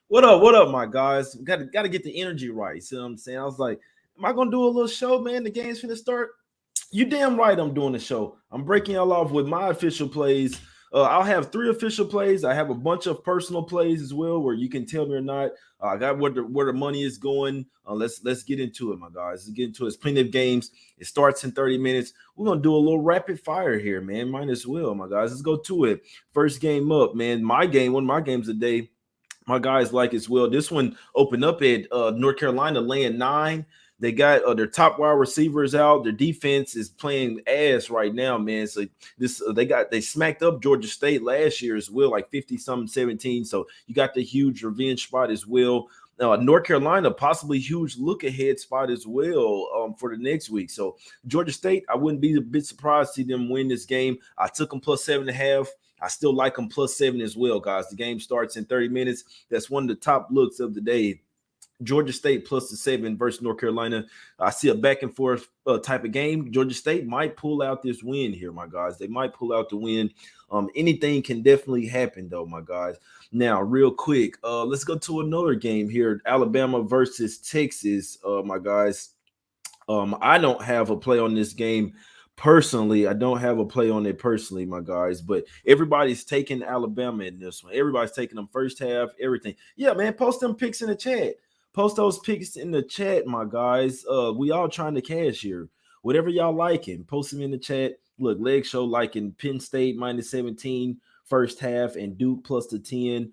What up? What up, my guys? Got to get the energy right. See what I'm saying? I was like, am I gonna do a little show, man? The game's finna start. You damn right I'm doing the show. I'm breaking y'all off with my official plays. I'll have 3 official plays. I have a bunch of personal plays as well, where you can tell me or not. I got where the money is going. Let's get into it, my guys. Let's get into it. It's plenty of games. It starts in 30 minutes. We're gonna do a little rapid fire here, man. Might as well, my guys. Let's go to it. First game up, man. One of my games today. My guys like as well. This one opened up at North Carolina laying 9. They got their top wide receivers out. Their defense is playing ass right now, man. So they smacked up Georgia State last year as well, like 50-something 17. So you got the huge revenge spot as well. North Carolina, possibly huge look ahead spot as well for the next week. So Georgia State, I wouldn't be a bit surprised to see them win this game. I took them plus 7.5. I still like them plus 7 as well, guys. The game starts in 30 minutes. That's one of the top looks of the day. Georgia State plus the 7 versus North Carolina. I see a back and forth type of game. Georgia State might pull out this win here, my guys. They might pull out the win. Anything can definitely happen, though, my guys. Now, real quick, let's go to another game here. Alabama versus Texas, my guys. I don't have a play on this game. Personally, I don't have a play on it personally, my guys, but everybody's taking Alabama in this one. Everybody's taking them first half, everything. Yeah, man, post them picks in the chat. Post those picks in the chat, my guys. We all trying to cash here. Whatever y'all liking, post them in the chat. Look, Leg Show liking Penn State minus 17 first half and Duke plus the 10.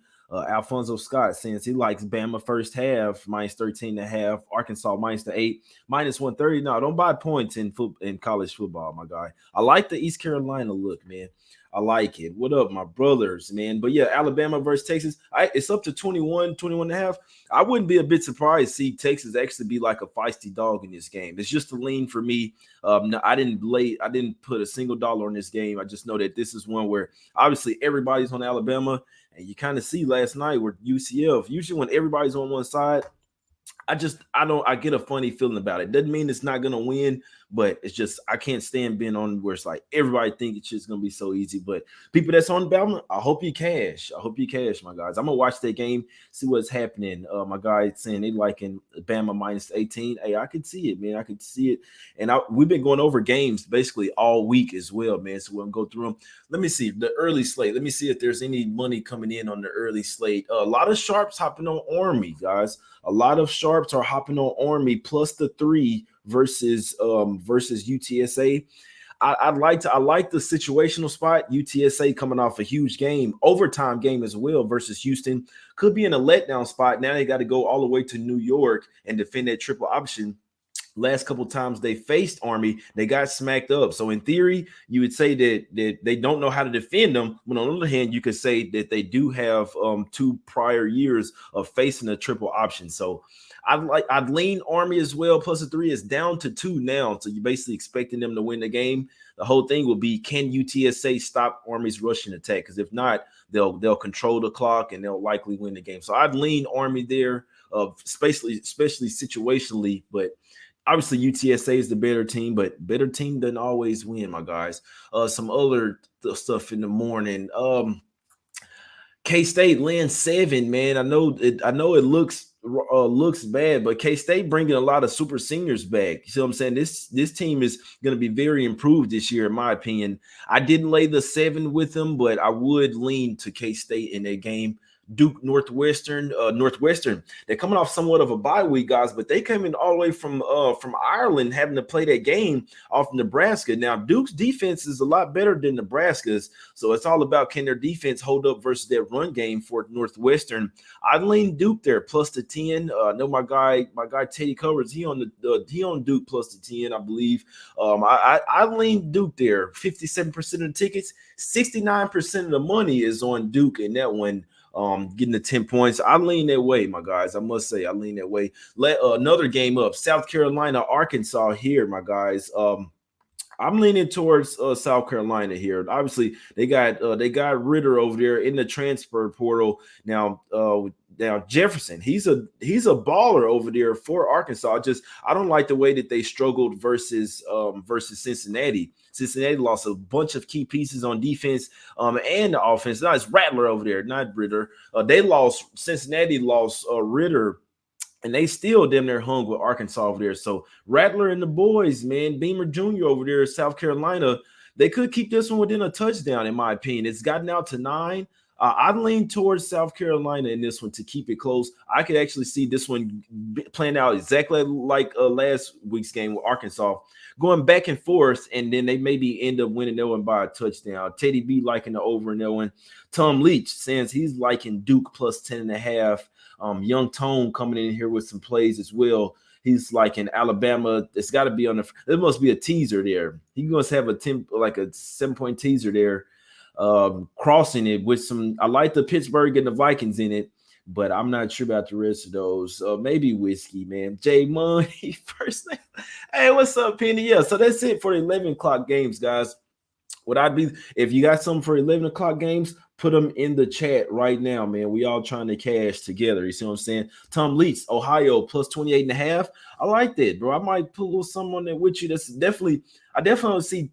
Alfonso Scott saying he likes Bama first half minus 13.5, Arkansas minus the 8, minus 130. No, don't buy points in college football, my guy. I like the East Carolina look, man. I like it. What up, my brothers, man? But yeah, Alabama versus Texas. It's up to 21.5. I wouldn't be a bit surprised to see Texas actually be like a feisty dog in this game. It's just a lean for me. No, I didn't put a single dollar on this game. I just know that this is one where obviously everybody's on Alabama, and you kind of see last night where UCF. Usually when everybody's on one side, I get a funny feeling about it. Doesn't mean it's not gonna win, but it's just I can't stand being on where it's like everybody think it's just gonna be so easy. But people that's on Bama, I hope you cash. I hope you cash, my guys. I'm gonna watch that game, see what's happening. My guy saying they liking Bama minus 18. Hey, I can see it, man. I can see it. And we've been going over games basically all week as well, man. So we'll go through them. Let me see the early slate. Let me see if there's any money coming in on the early slate. A lot of sharps hopping on Army, guys. A lot of sharps are hopping on Army plus the 3 versus UTSA. I like the situational spot. UTSA coming off a huge game, overtime game as well versus Houston. Could be in a letdown spot. Now they got to go all the way to New York and defend that triple option. Last couple times they faced Army, they got smacked up. So in theory, you would say that they don't know how to defend them. But on the other hand, you could say that they do have 2 prior years of facing a triple option. So I'd lean Army as well. Plus the 3 is down to 2 now. So you're basically expecting them to win the game. The whole thing will be, can UTSA stop Army's rushing attack? Because if not, they'll control the clock and they'll likely win the game. So I'd lean Army there, especially situationally, but obviously, UTSA is the better team, but better team doesn't always win, my guys. Some other stuff in the morning. K-State laying 7, man. I know it looks bad, but K-State bringing a lot of super seniors back. You see what I'm saying? This team is going to be very improved this year, in my opinion. I didn't lay the 7 with them, but I would lean to K-State in that game. Duke Northwestern. They're coming off somewhat of a bye week, guys, but they came in all the way from Ireland, having to play that game off Nebraska. Now, Duke's defense is a lot better than Nebraska's, so it's all about can their defense hold up versus their run game for Northwestern. I lean Duke there plus the 10. I know my guy Teddy Covers. He on Duke plus the 10, I believe. I lean Duke there. 57% of the tickets, 69% of the money is on Duke in that one. Getting the 10 points. I lean that way, my guys. I must say I lean that way. Let another game up. South Carolina, Arkansas here, my guys. I'm leaning towards South Carolina here. Obviously, they got Ritter over there in the transfer portal now. Now Jefferson, he's a baller over there for Arkansas. I don't like the way that they struggled versus Cincinnati. Cincinnati lost a bunch of key pieces on defense and the offense. Now it's Rattler over there, not Ritter. Cincinnati lost Ritter, and they still damn near hung with Arkansas over there. So Rattler and the boys, man, Beamer Jr. over there, South Carolina, they could keep this one within a touchdown, in my opinion. It's gotten out to 9. I'd lean towards South Carolina in this one to keep it close. I could actually see this one playing out exactly like last week's game with Arkansas, going back and forth, and then they maybe end up winning that one by a touchdown. Teddy B liking the over in that one. Tom Leach saying he's liking Duke plus 10.5. Young Tone coming in here with some plays as well. He's like in Alabama. It's got to be on the. There must be a teaser there. He must have a 7-point teaser there, crossing it with some. I like the Pittsburgh and the Vikings in it, but I'm not sure about the rest of those. Maybe whiskey, man. J Money first name. Hey, what's up, Penny? Yeah, so that's it for the 11 o'clock games, guys. If you got something for 11 o'clock games, put them in the chat right now, man. We all trying to cash together. You see what I'm saying? Tom Leitz, Ohio, plus 28.5. I like that, bro. I might put a little something on there with you. I definitely see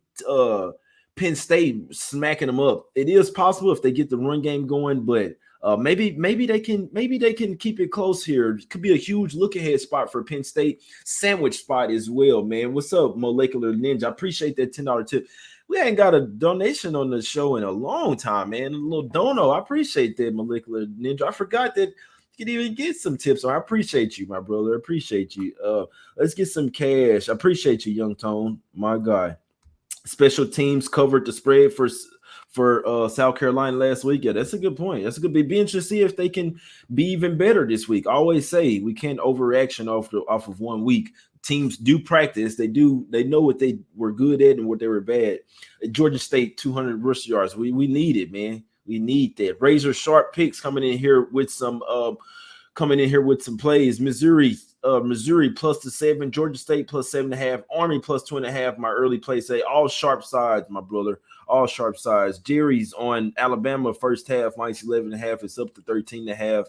Penn State smacking them up. It is possible if they get the run game going, but maybe they can keep it close here. It could be a huge look ahead spot for Penn State, sandwich spot as well, man. What's up, Molecular Ninja? I appreciate that $10 tip. We ain't got a donation on the show in a long time, man. A little dono. I appreciate that, Molecular Ninja. I forgot that you could even get some tips. I appreciate you, my brother. I appreciate you. Let's get some cash. I appreciate you, Young Tone, my guy. Special teams covered the spread for South Carolina last week. Yeah, that's a good point. That's a good. Be interesting to see if they can be even better this week. I always say we can't overreaction off of 1 week. Teams do practice. They know what they were good at and what they were bad. At Georgia State, 200 rushing yards. We need it, man. We need that. Razor sharp picks coming in here with some plays. Missouri plus the 7, Georgia State plus 7.5, Army plus 2.5. My early play say all sharp sides, my brother. All sharp sides. Jerry's on Alabama first half minus 11.5. It's up to 13.5.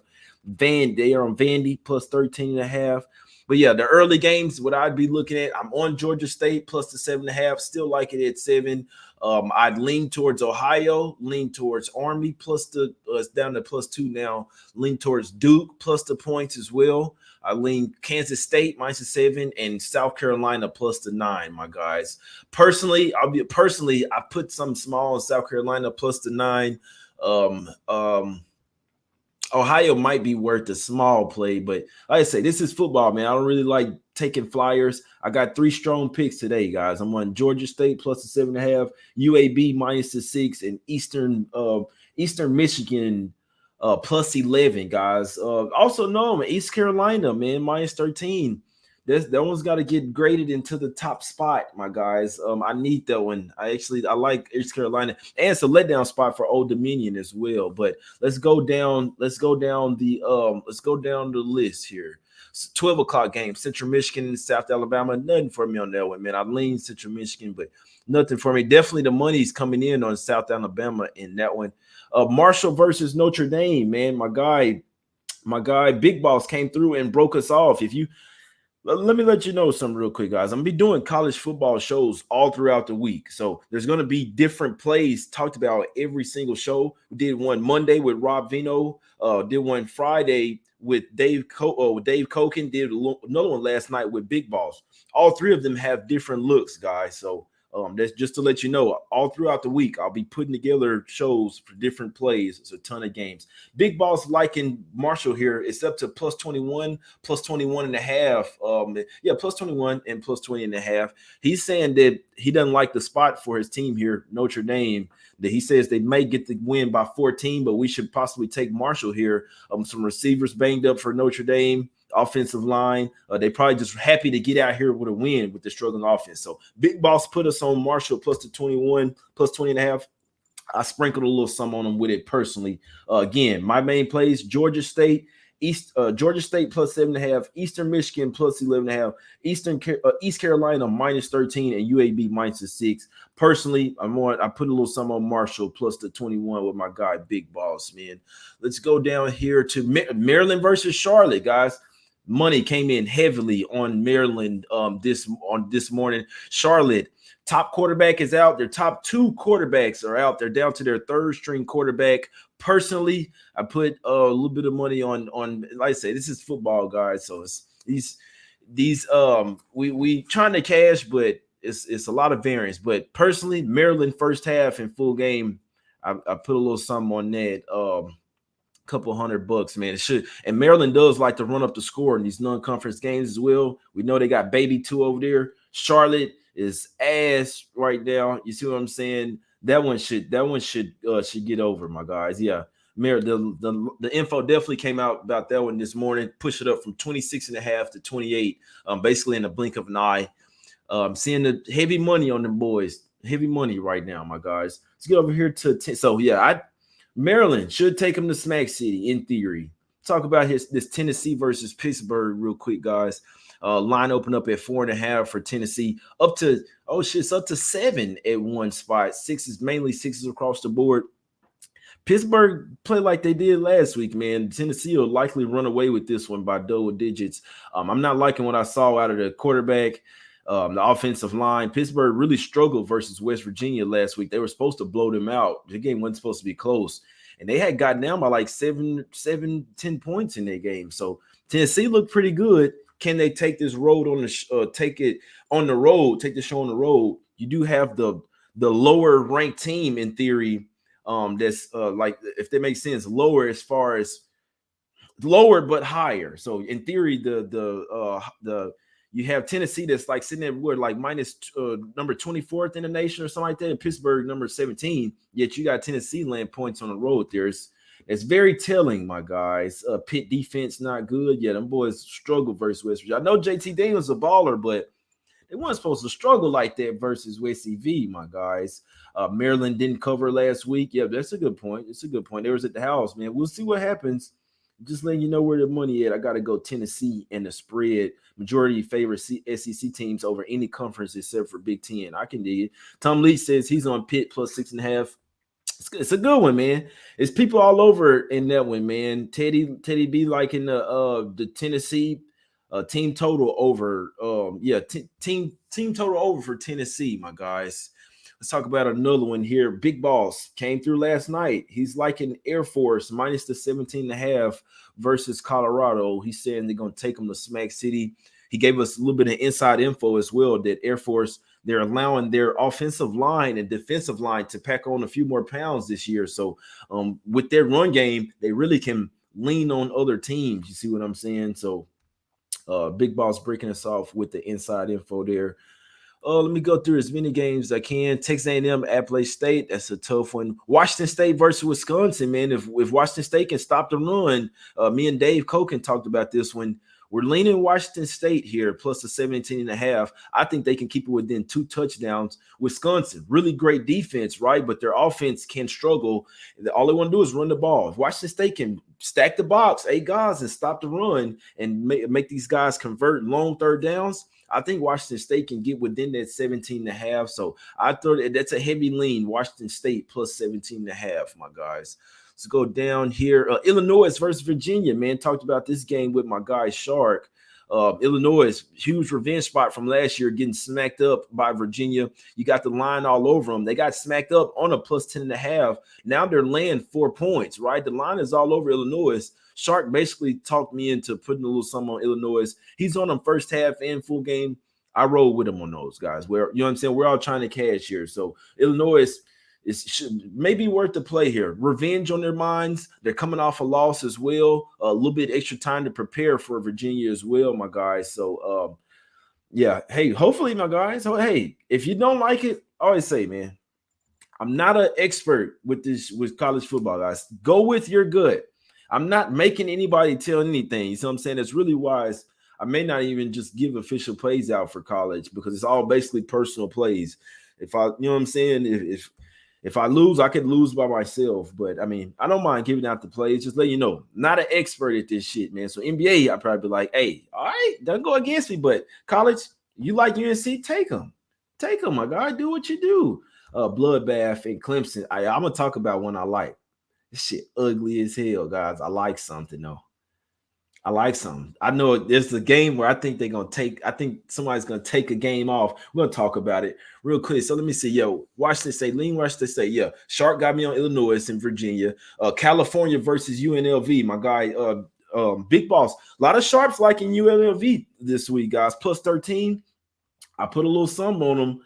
They are on Vandy plus 13.5. But yeah, the early games, what I'd be looking at, I'm on Georgia State plus the 7.5. Still like it at 7. I'd lean towards Ohio, lean towards Army plus it's down to plus 2 now. Lean towards Duke plus the points as well. I lean Kansas State minus the 7 and South Carolina plus the 9, my guys. Personally, I put some small in South Carolina plus the 9. Ohio might be worth a small play, but like I say, this is football, man. I don't really like taking flyers. I got 3 strong picks today, guys. I'm on Georgia State plus the 7.5, UAB minus the 6, and Eastern Michigan plus 11, guys. Also known East Carolina, man, minus 13. That one's got to get graded into the top spot, my guys. I need that one. I like East Carolina, and it's a letdown spot for Old Dominion as well. But let's go down the list here. 12 o'clock game, Central Michigan and South Alabama. Nothing for me on that one, man. I lean Central Michigan, but nothing for me. Definitely the money's coming in on South Alabama in that one. Marshall versus Notre Dame, man. My guy, Big Boss came through and broke us off. Let me let you know something real quick, guys. I'm going to be doing college football shows all throughout the week. So there's going to be different plays talked about every single show. We did one Monday with Rob Vino, did one Friday with Dave Koken, did another one last night with Big Boss. All 3 of them have different looks, guys. So that's just to let you know, all throughout the week, I'll be putting together shows for different plays. It's a ton of games. Big Boss liking Marshall here. It's up to plus 21, plus 21.5. Plus 21 and plus 20.5. He's saying that he doesn't like the spot for his team here, Notre Dame, that he says they may get the win by 14, but we should possibly take Marshall here. Some receivers banged up for Notre Dame. Offensive line, they probably just happy to get out here with a win with the struggling offense. So Big Boss put us on Marshall plus the 21, plus 20.5. I sprinkled a little something on them with it personally. Again, my main plays, Georgia State, Georgia State plus 7.5, Eastern Michigan plus 11.5, East Carolina minus 13, and UAB minus 6. Personally, I put a little something on Marshall plus the 21 with my guy Big Boss, man. Let's go down here to Maryland versus Charlotte, guys. Money came in heavily on Maryland this morning. Charlotte, top quarterback is out. Their top 2 quarterbacks are out. They're down to their 3rd string quarterback. Personally, I put a little bit of money on like I say, this is football, guys. So it's these we trying to cash, but it's a lot of variance. But personally, Maryland first half and full game, I put a little something on that. Couple $100, man. It should. And Maryland does like to run up the score in these non-conference games as well. We know they got baby 2 over there. Charlotte is ass right now. You see what I'm saying? That one should get over, my guys. Yeah. The info definitely came out about that one this morning. Push it up from 26.5 to 28, basically in the blink of an eye. Seeing the heavy money on them boys. Heavy money right now, my guys. Let's get over here to 10. So yeah, Maryland should take them to Smack City in theory. Talk about this Tennessee versus Pittsburgh real quick, guys. Line open up at 4.5 for Tennessee. It's up to 7 at one spot. 6s across the board. Pittsburgh play like they did last week, man. Tennessee will likely run away with this one by double digits. I'm not liking what I saw out of the quarterback. The offensive line. Pittsburgh really struggled versus West Virginia last week. They were supposed to blow them out. The game wasn't supposed to be close. And they had gotten down by like 10 points in that game. So Tennessee looked pretty good. Can they take this road take the show on the road? You do have the lower ranked team in theory. That's like, if that makes sense, lower as far as lower but higher. So in theory, you have Tennessee that's like sitting there like minus number 24th in the nation or something like that, and Pittsburgh number 17. Yet you got Tennessee laying points on the road there. It's very telling, my guys. Pitt defense not good. Yeah, them boys struggle versus West Virginia. I know JT Daniels a baller, but they weren't supposed to struggle like that versus West CV, my guys. Maryland didn't cover last week. Yeah, that's a good point. It's a good point. They was at the house, man. We'll see what happens. Just letting you know where the money at. I got to go Tennessee and the spread. Majority favor SEC teams over any conference except for Big Ten. I can dig it. Tom Leach says he's on Pitt plus 6.5. It's a good one, man. It's people all over in that one, man. Teddy B like in the Tennessee team total over. Team total over for Tennessee, my guys. Let's talk about another one here. Big Boss came through last night. He's liking Air Force minus the 17.5 versus Colorado. He's saying they're going to take them to Smack City. He gave us a little bit of inside info as well that Air Force, they're allowing their offensive line and defensive line to pack on a few more pounds this year. So with their run game, they really can lean on other teams. You see what I'm saying? So Big Boss breaking us off with the inside info there. Let me go through as many games as I can. Texas A&M, Appalachian State, that's a tough one. Washington State versus Wisconsin, man. If Washington State can stop the run, me and Dave Koken talked about this one. We're leaning Washington State here, plus the 17.5. I think they can keep it within 2 touchdowns. Wisconsin, really great defense, right? But their offense can struggle. All they want to do is run the ball. If Washington State can stack the box, 8 guys, and stop the run and make these guys convert long third downs, I think Washington State can get within that 17.5. So I thought that's a heavy lean. Washington State plus 17.5, my guys. Let's go down here. Illinois versus Virginia, man. Talked about this game with my guy Shark. Illinois, huge revenge spot from last year, getting smacked up by Virginia. You got the line all over them. They got smacked up on a plus 10.5. Now they're laying 4 points, right? The line is all over Illinois. Shark basically talked me into putting a little something on Illinois. He's on them first half and full game. I roll with him on those guys. You know what I'm saying? We're all trying to cash here. So Illinois should maybe worth the play here. Revenge on their minds. They're coming off a loss as well. A little bit extra time to prepare for Virginia as well, my guys. So, yeah. Hey, hopefully, my guys. Oh, hey, if you don't like it, I always say, man, I'm not an expert with college football, guys. Go with your gut. I'm not making anybody tell anything. You know what I'm saying? It's really wise. I may not even just give official plays out for college because it's all basically personal plays. You know what I'm saying? If I lose, I could lose by myself. But I mean, I don't mind giving out the plays. Just let you know, not an expert at this shit, man. So NBA, I'd probably be like, hey, all right, don't go against me. But college, you like UNC, take them. Take them, my guy. Do what you do. Bloodbath and Clemson. I'm gonna talk about one I like. This shit ugly as hell, guys. I like something though. I like something. I know there's a game where I think they're gonna take. I think somebody's gonna take a game off. We're gonna talk about it real quick. So let me see. Yo, Washington State, lean Washington State. Yeah, Shark got me on Illinois and Virginia. California versus UNLV. My guy, Big Boss. A lot of sharps liking UNLV this week, guys. Plus 13. I put a little something on them.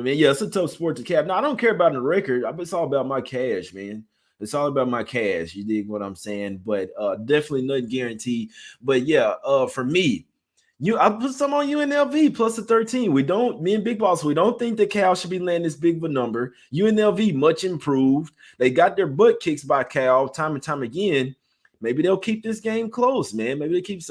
And yeah, it's a tough sport to cap. Now I don't care about the record. It's all about my cash, man. It's all about my cash. You dig what I'm saying? But definitely nothing guaranteed. But yeah, for me, I put some on UNLV plus the 13. Me and Big Boss, we don't think the Cal should be landing this big of a number. UNLV much improved. They got their butt kicks by Cal time and time again. Maybe they'll keep this game close, man. Maybe they keep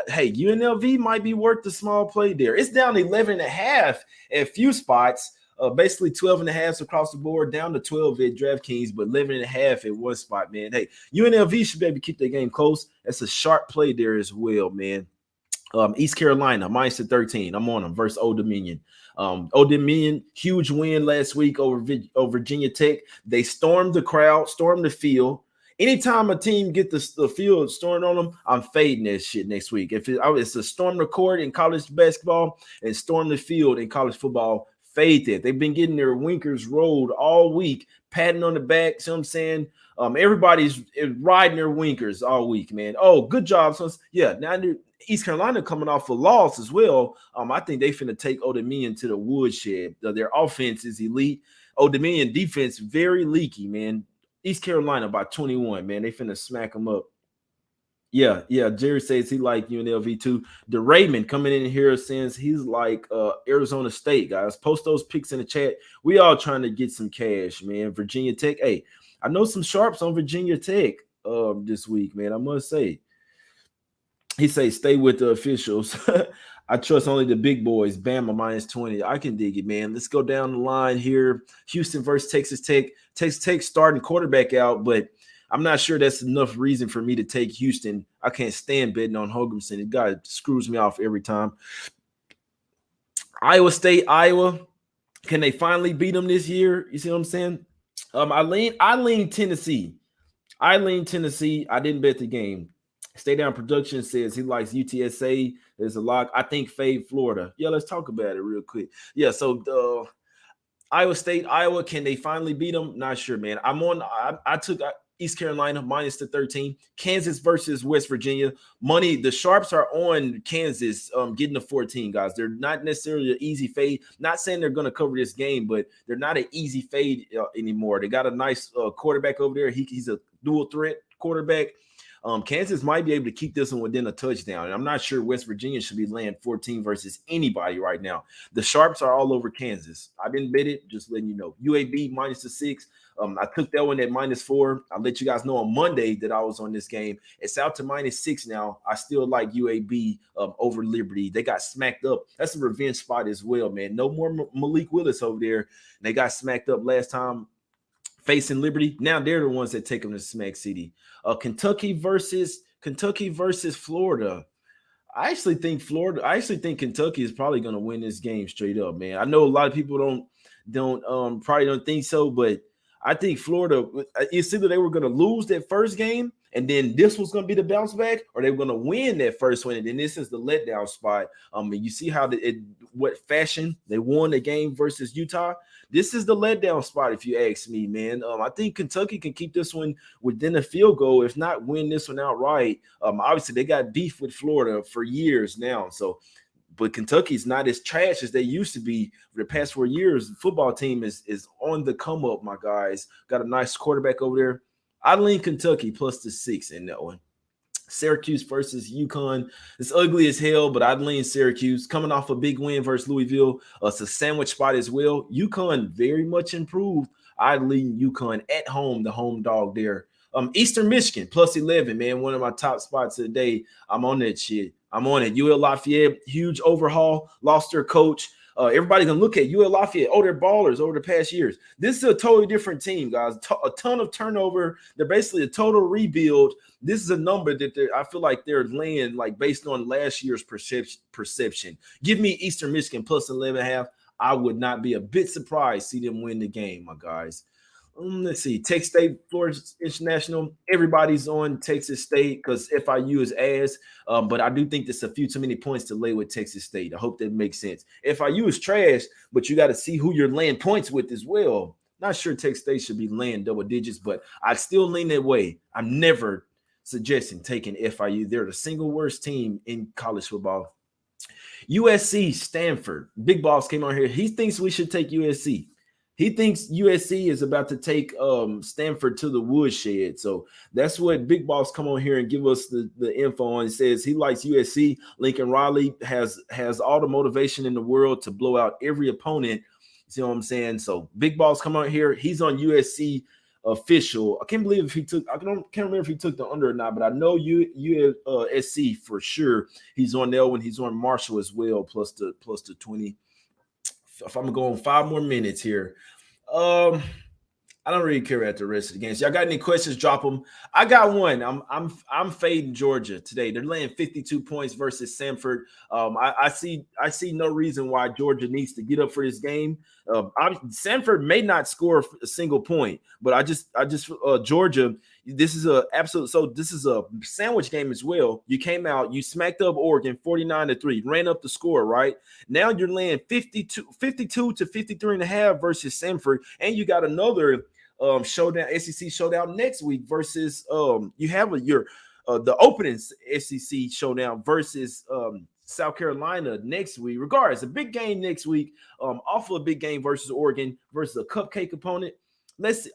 hey, UNLV might be worth the small play there. It's down 11.5 at a few spots. Basically 12.5 across the board, down to 12 at DraftKings, but 11.5 at one spot, man. Hey, UNLV should be able to keep their game close. That's a sharp play there as well, man. East Carolina, minus the 13. I'm on them versus Old Dominion. Old Dominion, huge win last week over Virginia Tech. They stormed the crowd, stormed the field. Anytime a team get the field stormed on them, I'm fading that shit next week. If it's a storm the court in college basketball and storm the field in college football, fade that. They've been getting their winkers rolled all week, patting on the back. See what I'm saying? Everybody's riding their winkers all week, man. Oh, good job. So yeah, now East Carolina coming off a loss as well. I think they finna take Old Dominion to the woodshed. Their offense is elite. Old Dominion defense very leaky, man. East Carolina by 21, man. They finna smack them up. Yeah. Jerry says he like UNLV too. The Raymond coming in here since he's like Arizona State, guys. Post those picks in the chat. We all trying to get some cash, man. Virginia Tech. Hey, I know some sharps on Virginia Tech this week, man. I must say. He say stay with the officials. I trust only the big boys. Bama minus 20. I can dig it, man. Let's go down the line here. Houston versus Texas Tech. Texas Tech starting quarterback out, but I'm not sure that's enough reason for me to take Houston. I can't stand betting on Holgorsen. The guy screws me off every time. Iowa State, Iowa. Can they finally beat them this year? You see what I'm saying? I lean Tennessee. I didn't bet the game. Stay Down Production says he likes UTSA. There's a lot. I think fade Florida. Yeah, let's talk about it real quick. Yeah, so Iowa State, Iowa, can they finally beat them? Not sure, man. I took East Carolina minus the 13. Kansas versus West Virginia. Money, the sharps are on Kansas getting the 14, guys. They're not necessarily an easy fade. Not saying they're going to cover this game, but they're not an easy fade anymore. They got a nice quarterback over there. He's a dual threat quarterback. Kansas might be able to keep this one within a touchdown. And I'm not sure West Virginia should be laying 14 versus anybody right now. The sharps are all over Kansas. I didn't bet it, just letting you know. UAB minus the 6. I took that one at minus 4. I'll let you guys know on Monday that I was on this game. It's out to minus 6 now. I still like UAB over Liberty. They got smacked up. That's a revenge spot as well, man. No more Malik Willis over there. They got smacked up last time facing Liberty. Now they're the ones that take them to Smack City. Kentucky versus Florida. I actually think Kentucky is probably going to win this game straight up, man. I know a lot of people probably don't think so, but I think Florida, it's either they were going to lose that first game and then this was going to be the bounce back, or they were going to win that first one, and then this is the letdown spot. And you see how what fashion they won the game versus Utah. This is the letdown spot, if you ask me, man. I think Kentucky can keep this one within a field goal, if not win this one outright. Obviously, they got beef with Florida for years now, but Kentucky's not as trash as they used to be for the past 4 years. The football team is on the come up, my guys. Got a nice quarterback over there. I lean Kentucky plus the 6 in that one. Syracuse versus UConn. It's ugly as hell, but I'd lean Syracuse. Coming off a big win versus Louisville. It's a sandwich spot as well. UConn very much improved. I'd lean UConn at home, the home dog there. Eastern Michigan plus 11, man. One of my top spots of the day. I'm on that shit. I'm on it. UL Lafayette, huge overhaul. Lost their coach. Everybody can look at UL Lafayette. Oh, they're ballers over the past years. This is a totally different team, guys. A ton of turnover. They're basically a total rebuild. This is a number that I feel like they're laying like based on last year's perception. Give me Eastern Michigan plus 11.5. I would not be a bit surprised to see them win the game, my guys. Let's see. Texas State, Florida International. Everybody's on Texas State because FIU is ass. But I do think there's a few too many points to lay with Texas State. I hope that makes sense. FIU is trash, but you got to see who you're laying points with as well. Not sure Texas State should be laying double digits, but I still lean that way. I'm never suggesting taking FIU. They're the single worst team in college football. USC, Stanford. Big Boss came on here. He thinks we should take USC. He thinks USC is about to take Stanford to the woodshed. So that's what Big Boss come on here and give us the info on. He says he likes USC. Lincoln Riley has all the motivation in the world to blow out every opponent. You see what I'm saying? So Big Boss come on here. He's on USC official. I can't believe if he took. Can't remember if he took the under or not, but I know USC for sure. He's on that one. He's on Marshall as well, plus the 20. If I'm going 5 more minutes here, I don't really care about the rest of the games. Y'all got any questions? Drop them. I got one. I'm fading Georgia today. They're laying 52 points versus Samford. I see no reason why Georgia needs to get up for this game. Samford may not score a single point, but I just Georgia. This is this is a sandwich game as well. You came out, you smacked up Oregon 49-3, ran up the score, right? Now you're laying 52 to 53.5 versus Samford, and you got another showdown, SEC showdown next week versus you have the opening SEC showdown versus South Carolina next week. Regardless, a big game next week. Awful a big game versus Oregon versus a cupcake opponent.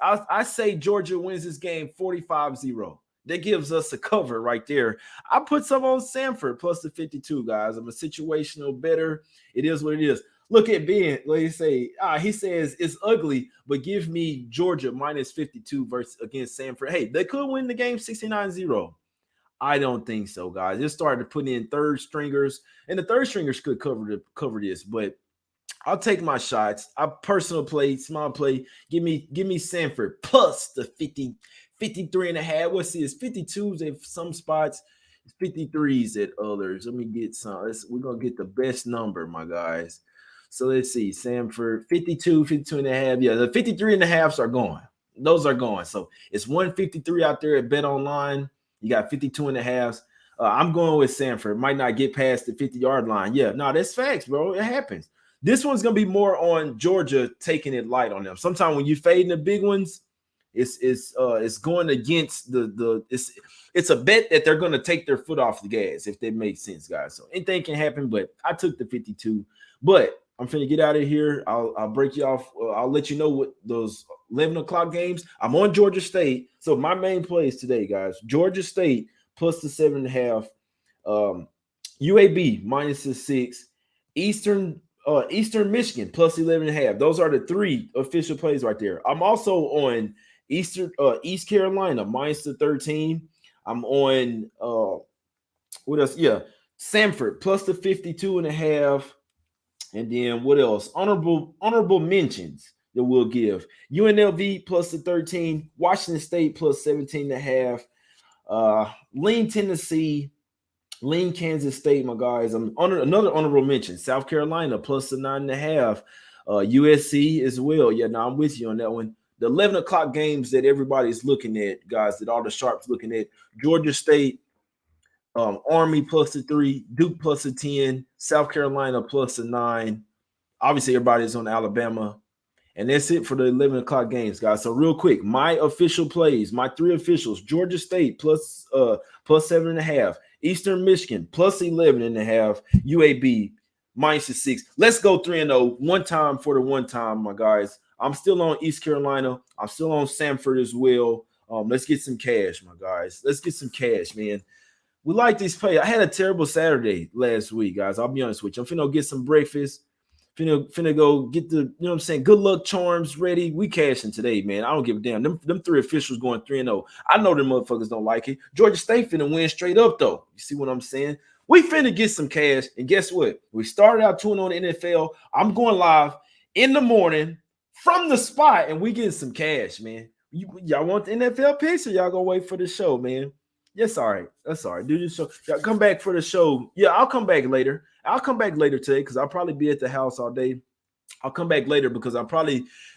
I say Georgia wins this game 45-0. That gives us a cover right there. I put some on Samford plus the 52, guys. I'm a situational better. It is what it is. Look at Ben. He says it's ugly, but give me Georgia minus 52 against Samford. Hey, they could win the game 69-0. I don't think so, guys. They're starting to put in third stringers, and the third stringers could cover this, but I'll take my shots. I personal play, small play. Give me Samford plus the 53.5. What's this? 52s at some spots, 53s at others. Let me get some. We're gonna get the best number, my guys. So let's see. Samford 52.5. Yeah, the 53.5s are going. Those are going. So it's 153 out there at Bet Online. You got 52.5s. I'm going with Samford. Might not get past the 50-yard line. Yeah, no, that's facts, bro. It happens. This one's gonna be more on Georgia taking it light on them. Sometimes when you fade in the big ones, it's going against it's a bet that they're gonna take their foot off the gas, if that makes sense, guys. So anything can happen, but I took the 52. But I'm finna get out of here. I'll break you off. I'll let you know what those 11 o'clock games. I'm on Georgia State. So my main plays today, guys. Georgia State plus the 7.5. UAB minus the 6. Eastern Michigan plus 11.5. Those are the 3 official plays right there. I'm also on East Carolina minus the 13. I'm on what else? Yeah, Samford plus the 52.5. And then what else? Honorable mentions that we'll give. UNLV plus the 13, Washington State plus 17.5, lean Tennessee, lean Kansas State, my guys. I'm on another honorable mention. South Carolina plus the 9.5, USC as well. Yeah, no, I'm with you on that one. The 11 o'clock games that everybody's looking at, guys, that all the sharps looking at: Georgia State, Army plus the 3, Duke plus the 10, South Carolina plus the 9. Obviously, everybody's on Alabama. And that's it for the 11 o'clock games, guys. So real quick, my official plays, my 3 officials: Georgia State plus 7.5, Eastern Michigan plus 11.5, UAB minus the 6. Let's go 3-0 one time for the one time, my guys. I'm still on East Carolina. I'm still on Samford as well. Let's get some cash, my guys. Let's get some cash, man. We like these plays. I had a terrible Saturday last week, guys. I'll be honest with you. I'm finna get some breakfast. Finna go get the, you know what I'm saying, good luck charms ready. We cashing today, man. I don't give a damn. Them 3 officials going 3-0. I know them motherfuckers don't like it. Georgia State finna win straight up, though. You see what I'm saying? We finna get some cash. And guess what? We started out tuning on the NFL. I'm going live in the morning from the spot, and we getting some cash, man. Y'all want the NFL picks, or y'all gonna wait for the show, man? Yes, all right. That's all right. Do the show. Y'all come back for the show. Yeah, I'll come back later. I'll come back later today because I'll probably be at the house all day. I'll come back later because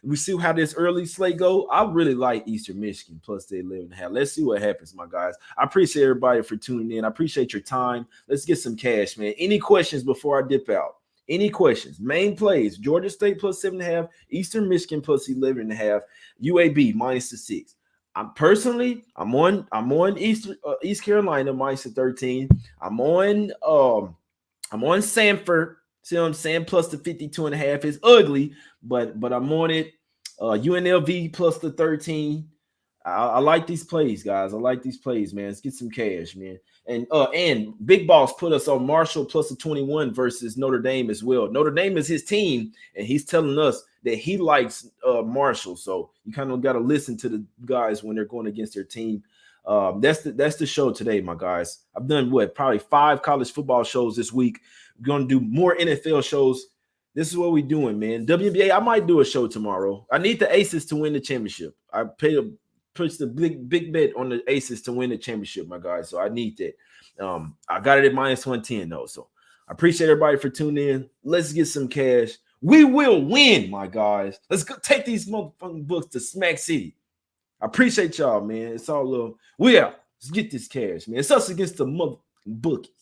we see how this early slate go. I really like Eastern Michigan plus the 11.5. Let's see what happens, my guys. I appreciate everybody for tuning in. I appreciate your time. Let's get some cash, man. Any questions before I dip out? Any questions? Main plays: Georgia State plus 7.5, Eastern Michigan plus 11.5, UAB minus the 6. I'm on East Carolina minus the 13. I'm on Samford. See what I'm saying? Plus the 52.5 is ugly, but I'm on it. UNLV plus the 13. I like these plays, guys. I like these plays, man. Let's get some cash, man. And Big Boss put us on Marshall plus the 21 versus Notre Dame as well. Notre Dame is his team, and he's telling us that he likes Marshall. So you kind of got to listen to the guys when they're going against their team. That's the show today, my guys. I've done probably 5 college football shows this week. We're gonna do more NFL shows. This is what we're doing, man. WNBA, I might do a show tomorrow. I need the Aces to win the championship. I push the big bet on the Aces to win the championship, my guys. So I need that. I got it at minus 110 though. So I appreciate everybody for tuning in. Let's get some cash. We will win, my guys. Let's go take these motherfucking books to Smack City. I appreciate y'all, man. It's all love. We out. Let's get this cash, man. It's us against the motherfucking bookies.